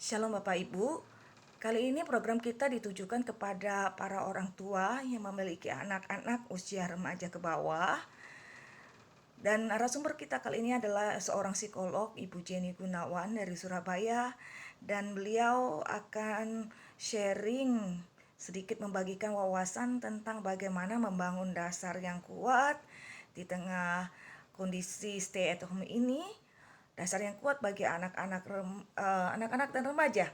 Shalom Bapak Ibu, kali ini program kita ditujukan kepada para orang tua yang memiliki anak-anak usia remaja ke bawah. Dan narasumber kita kali ini adalah seorang psikolog, Ibu Jenny Gunawan dari Surabaya. Dan beliau akan sharing sedikit membagikan wawasan tentang bagaimana membangun dasar yang kuat di tengah kondisi stay at home ini. Dasar yang kuat bagi anak-anak dan remaja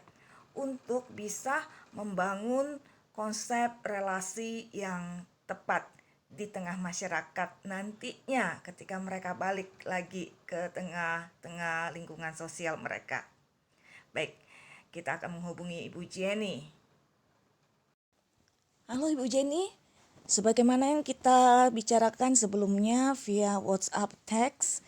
untuk bisa membangun konsep relasi yang tepat di tengah masyarakat nantinya ketika mereka balik lagi ke tengah-tengah lingkungan sosial mereka. Baik, kita akan menghubungi Ibu Jenny. Halo Ibu Jenny, sebagaimana yang kita bicarakan sebelumnya via WhatsApp text,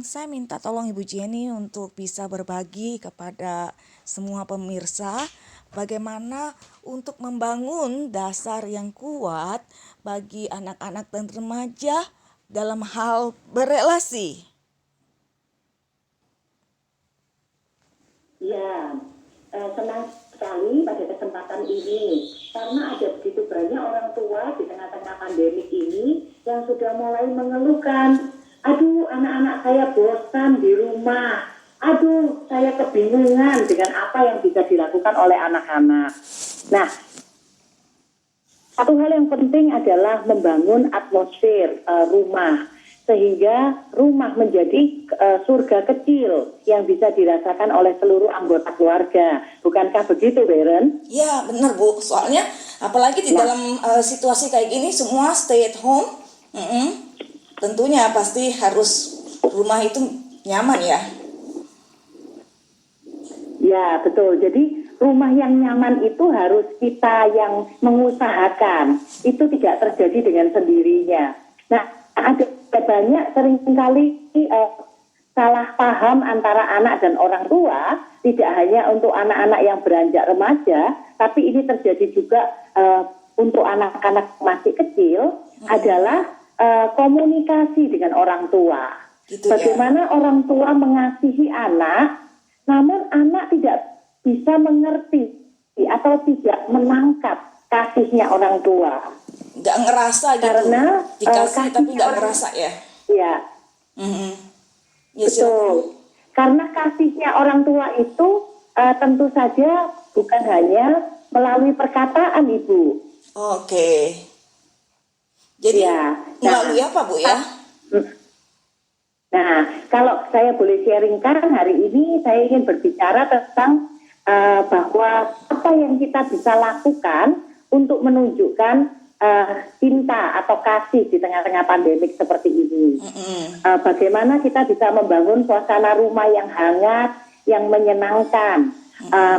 saya minta tolong Ibu Jenny untuk bisa berbagi kepada semua pemirsa bagaimana untuk membangun dasar yang kuat bagi anak-anak dan remaja dalam hal berelasi. Ya, senang sekali pada kesempatan ini karena ada begitu banyak orang tua di tengah-tengah pandemik ini yang sudah mulai mengeluhkan, aduh anak-anak saya bosan di rumah, aduh saya kebingungan dengan apa yang bisa dilakukan oleh anak-anak. Nah, satu hal yang penting adalah membangun atmosfer rumah sehingga rumah menjadi surga kecil yang bisa dirasakan oleh seluruh anggota keluarga. Bukankah begitu, Beren? Ya, benar Bu. Soalnya apalagi di dalam situasi kayak gini semua stay at home. Tentunya pasti harus rumah itu nyaman ya. Ya, betul. Jadi rumah yang nyaman itu harus kita yang mengusahakan. Itu tidak terjadi dengan sendirinya. Nah, ada banyak seringkali salah paham antara anak dan orang tua, tidak hanya untuk anak-anak yang beranjak remaja, tapi ini terjadi juga untuk anak-anak masih kecil, adalah komunikasi dengan orang tua. Gitu Bagaimana orang tua mengasihi anak, namun anak tidak bisa mengerti atau tidak menangkap kasihnya orang tua. Nggak ngerasa gitu. Karena dikasih tapi nggak ngerasa ya. Ya, Ya betul. silakan. Karena kasihnya orang tua itu tentu saja bukan hanya melalui perkataan, Ibu. Oke. Jadi Ya, melalui apa Bu ya? Nah, kalau saya boleh sharingkan hari ini, saya ingin berbicara tentang bahwa apa yang kita bisa lakukan untuk menunjukkan cinta atau kasih di tengah-tengah pandemik seperti ini. Bagaimana kita bisa membangun suasana rumah yang hangat, yang menyenangkan,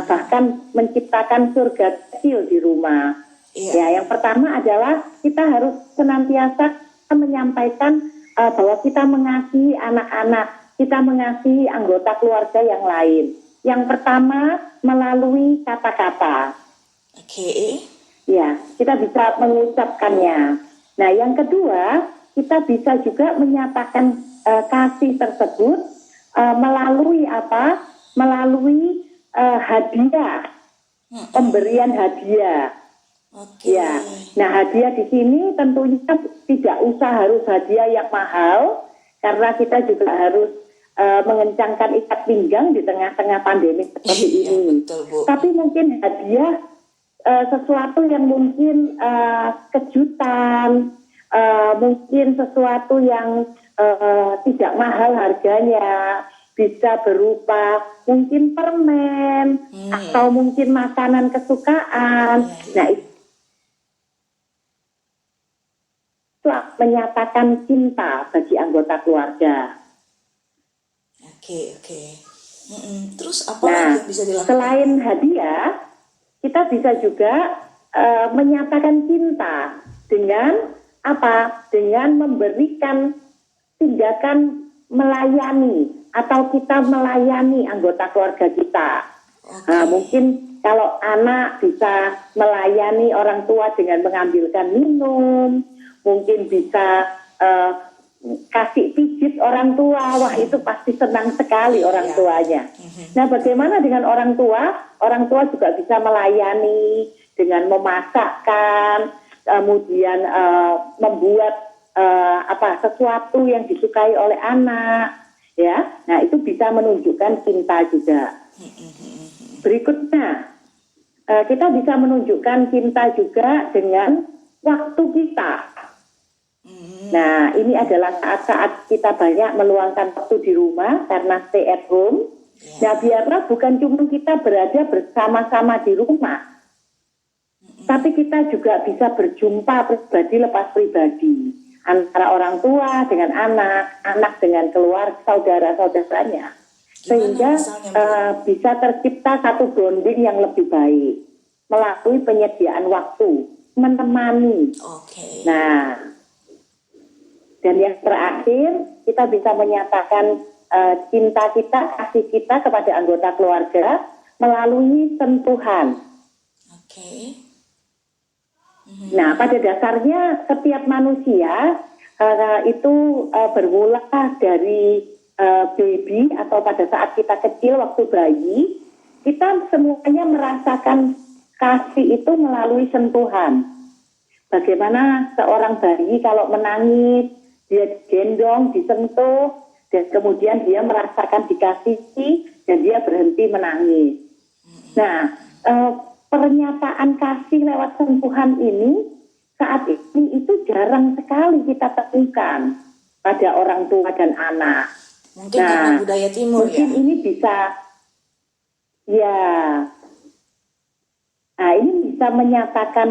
bahkan menciptakan surga kecil di rumah. Ya, yang pertama adalah kita harus senantiasa menyampaikan bahwa kita mengasihi anak-anak, kita mengasihi anggota keluarga yang lain. Yang pertama melalui kata-kata. Oke. Ya, kita bisa mengucapkannya. Nah, yang kedua, kita bisa juga menyatakan kasih tersebut melalui apa? Melalui hadiah, pemberian hadiah. Oke. Ya, nah hadiah di sini tentunya tidak usah harus hadiah yang mahal, karena kita juga harus mengencangkan ikat pinggang di tengah-tengah pandemi seperti ini. Betul, Bu. Tapi mungkin hadiah sesuatu yang mungkin kejutan, mungkin sesuatu yang tidak mahal harganya, bisa berupa mungkin permen atau mungkin makanan kesukaan. Nah, itu menyatakan cinta bagi anggota keluarga. Oke. Terus apa lagi yang bisa dilakukan? Selain hadiah, kita bisa juga menyatakan cinta dengan apa? Dengan memberikan tindakan melayani atau kita melayani anggota keluarga kita. Nah, mungkin kalau anak bisa melayani orang tua dengan mengambilkan minum, mungkin bisa kasih pijit orang tua, wah itu pasti senang sekali orang tuanya. Nah, bagaimana dengan orang tua? Orang tua juga bisa melayani dengan memasakkan, kemudian membuat sesuatu yang disukai oleh anak, ya. Nah, itu bisa menunjukkan cinta juga. Berikutnya, kita bisa menunjukkan cinta juga dengan waktu kita. Nah, ini adalah saat-saat kita banyak meluangkan waktu di rumah karena stay at home. Nah, biarlah bukan cuma kita berada bersama-sama di rumah, tapi kita juga bisa berjumpa pribadi lepas pribadi antara orang tua dengan anak, anak dengan keluarga, saudara-saudaranya, sehingga bisa tercipta satu bonding yang lebih baik melalui penyediaan waktu, menemani. Nah, dan yang terakhir, kita bisa menyatakan cinta kita, kasih kita kepada anggota keluarga melalui sentuhan. Nah, pada dasarnya setiap manusia itu bermula dari baby atau pada saat kita kecil waktu bayi, kita semuanya merasakan kasih itu melalui sentuhan. Bagaimana seorang bayi kalau menangis, dia digendong, disentuh, dan kemudian dia merasakan dikasihi dan dia berhenti menangis. Nah, pernyataan kasih lewat sentuhan ini saat ini itu jarang sekali kita temukan pada orang tua dan anak. Mungkin karena budaya timur mungkin ya. Ini bisa, ya, nah ini bisa menyatakan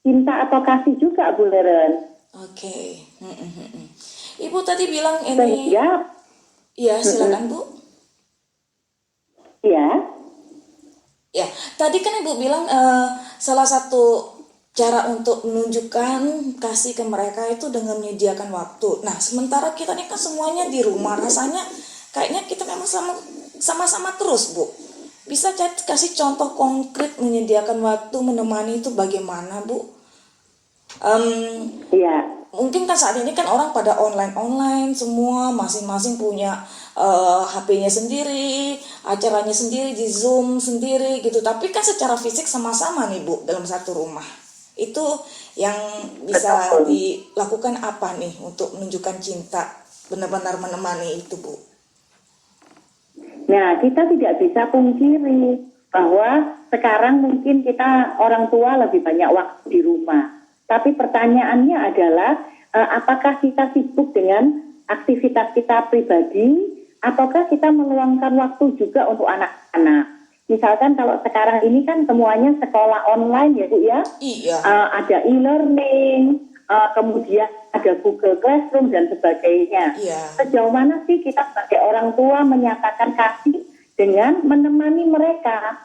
cinta atau kasih juga, Bu Leren. Ibu tadi bilang ini. Sehingga, ya, silakan Bu. Ya. Ya, tadi kan Ibu bilang salah satu cara untuk menunjukkan kasih ke mereka itu dengan menyediakan waktu. Nah, sementara kita ini kan semuanya di rumah, rasanya kayaknya kita memang sama-sama terus, Bu. Bisa kasih contoh konkret menyediakan waktu menemani itu bagaimana, Bu? Ya. Mungkin kan saat ini kan orang pada online semua, masing-masing punya HP-nya sendiri, acaranya sendiri, di Zoom sendiri gitu. Tapi kan secara fisik sama-sama nih Bu dalam satu rumah. Itu yang bisa dilakukan apa nih untuk menunjukkan cinta, benar-benar menemani itu Bu? Nah, kita tidak bisa pungkiri bahwa sekarang mungkin kita orang tua lebih banyak waktu di rumah. Tapi pertanyaannya adalah apakah kita sibuk dengan aktivitas kita pribadi ataukah kita meluangkan waktu juga untuk anak-anak. Misalkan kalau sekarang ini kan semuanya sekolah online ya Bu ya. Iya. Ada e-learning, kemudian ada Google Classroom dan sebagainya. Iya. Sejauh mana sih kita sebagai orang tua menyatakan kasih dengan menemani mereka?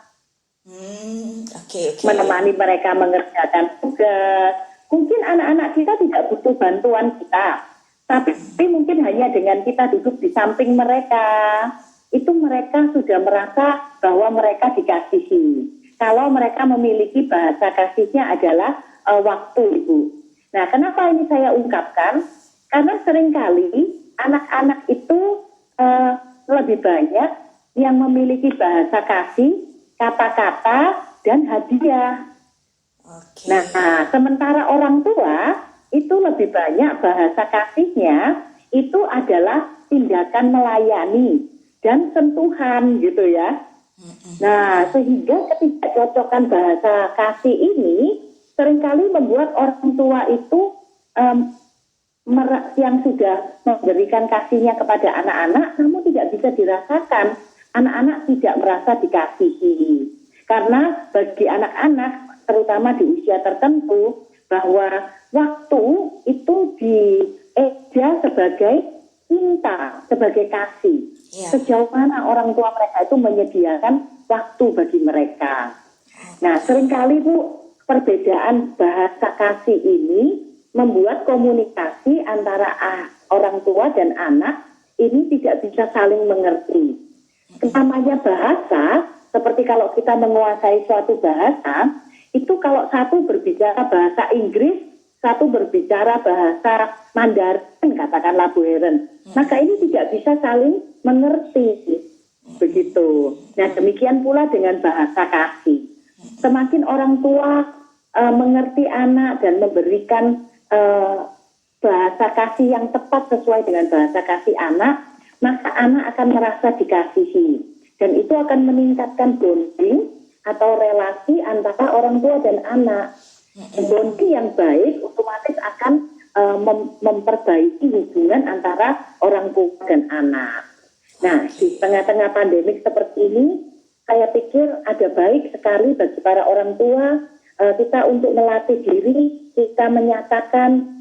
Menemani mereka mengerjakan tugas. Mungkin anak-anak kita tidak butuh bantuan kita, tapi mungkin hanya dengan kita duduk di samping mereka, itu mereka sudah merasa bahwa mereka dikasihi. Kalau mereka memiliki bahasa kasihnya adalah waktu, Ibu. Nah, kenapa ini saya ungkapkan? Karena seringkali anak-anak itu lebih banyak yang memiliki bahasa kasih, kata-kata, dan hadiah. Nah, sementara orang tua itu lebih banyak bahasa kasihnya itu adalah tindakan melayani dan sentuhan gitu ya. Nah, sehingga ketidakcocokan bahasa kasih ini seringkali membuat orang tua itu yang sudah memberikan kasihnya kepada anak-anak namun tidak bisa dirasakan. Anak-anak tidak merasa dikasihi. Karena bagi anak-anak terutama di usia tertentu, bahwa waktu itu dieja sebagai cinta, sebagai kasih. Sejauh mana orang tua mereka itu menyediakan waktu bagi mereka. Nah, seringkali Bu, perbedaan bahasa kasih ini membuat komunikasi antara orang tua dan anak ini tidak bisa saling mengerti. Namanya bahasa, seperti kalau kita menguasai suatu bahasa, itu kalau satu berbicara bahasa Inggris, satu berbicara bahasa Mandarin, katakanlah Bu Heren, maka ini tidak bisa saling mengerti. Begitu. Nah, demikian pula dengan bahasa kasih. Semakin orang tua mengerti anak dan memberikan bahasa kasih yang tepat sesuai dengan bahasa kasih anak, maka anak akan merasa dikasihi. Dan itu akan meningkatkan bonding atau relasi antara orang tua dan anak. Bonding yang baik otomatis akan memperbaiki hubungan antara orang tua dan anak. Nah, di tengah-tengah pandemik seperti ini, saya pikir ada baik sekali bagi para orang tua kita untuk melatih diri, kita menyatakan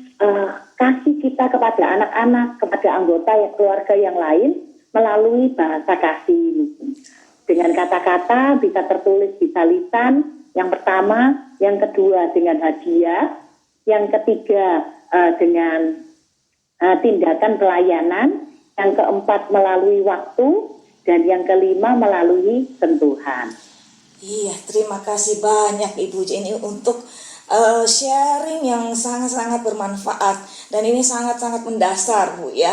kasih kita kepada anak-anak, kepada anggota keluarga yang lain melalui bahasa kasih. Dengan kata-kata bisa tertulis, bisa lisan, yang pertama, yang kedua dengan hadiah, yang ketiga dengan tindakan pelayanan, yang keempat melalui waktu, dan yang kelima melalui sentuhan. Iya, terima kasih banyak Ibu Jenny untuk sharing yang sangat-sangat bermanfaat dan ini sangat-sangat mendasar Bu ya.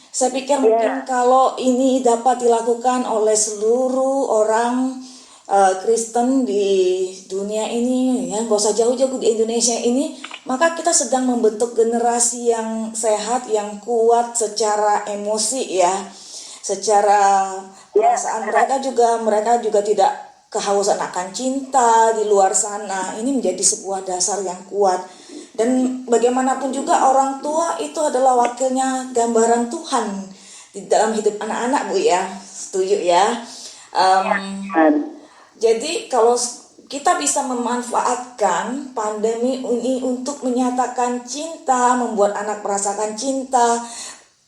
Saya pikir mungkin kalau ini dapat dilakukan oleh seluruh orang Kristen di dunia ini, ya, gak usah jauh-jauh di Indonesia ini, maka kita sedang membentuk generasi yang sehat, yang kuat secara emosi ya, secara perasaan mereka juga tidak kehausan akan cinta di luar sana. Ini menjadi sebuah dasar yang kuat. Dan bagaimanapun juga orang tua itu adalah wakilnya gambaran Tuhan di dalam hidup anak-anak Bu ya. Setuju ya? Jadi kalau kita bisa memanfaatkan pandemi ini untuk menyatakan cinta, membuat anak merasakan cinta,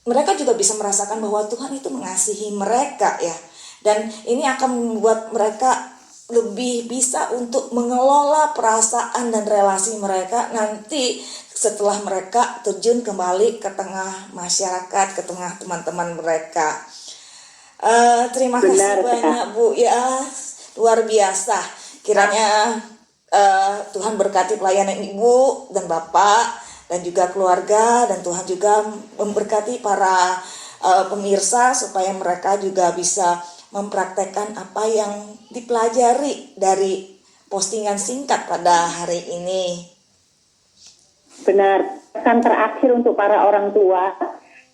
mereka juga bisa merasakan bahwa Tuhan itu mengasihi mereka ya. Dan ini akan membuat mereka lebih bisa untuk mengelola perasaan dan relasi mereka nanti setelah mereka terjun kembali ke tengah masyarakat, ke tengah teman-teman mereka. Terima kasih banyak Bu ya, luar biasa. Kiranya Tuhan berkati pelayanan Ibu dan Bapak dan juga keluarga, dan Tuhan juga memberkati para pemirsa supaya mereka juga bisa mempraktekkan apa yang dipelajari dari postingan singkat pada hari ini. Benar, pesan terakhir untuk para orang tua,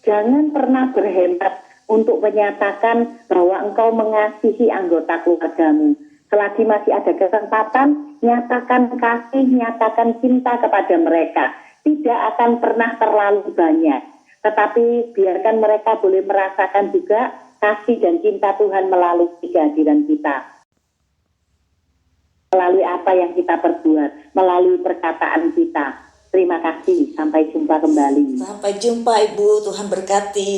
jangan pernah berhemat untuk menyatakan bahwa engkau mengasihi anggota keluargamu. Selagi masih ada kesempatan, nyatakan kasih, nyatakan cinta kepada mereka. Tidak akan pernah terlalu banyak, tetapi biarkan mereka boleh merasakan juga kasih dan cinta Tuhan melalui kehadiran kita. Melalui apa yang kita perbuat, melalui perkataan kita. Terima kasih, sampai jumpa kembali. Sampai jumpa Ibu, Tuhan berkati.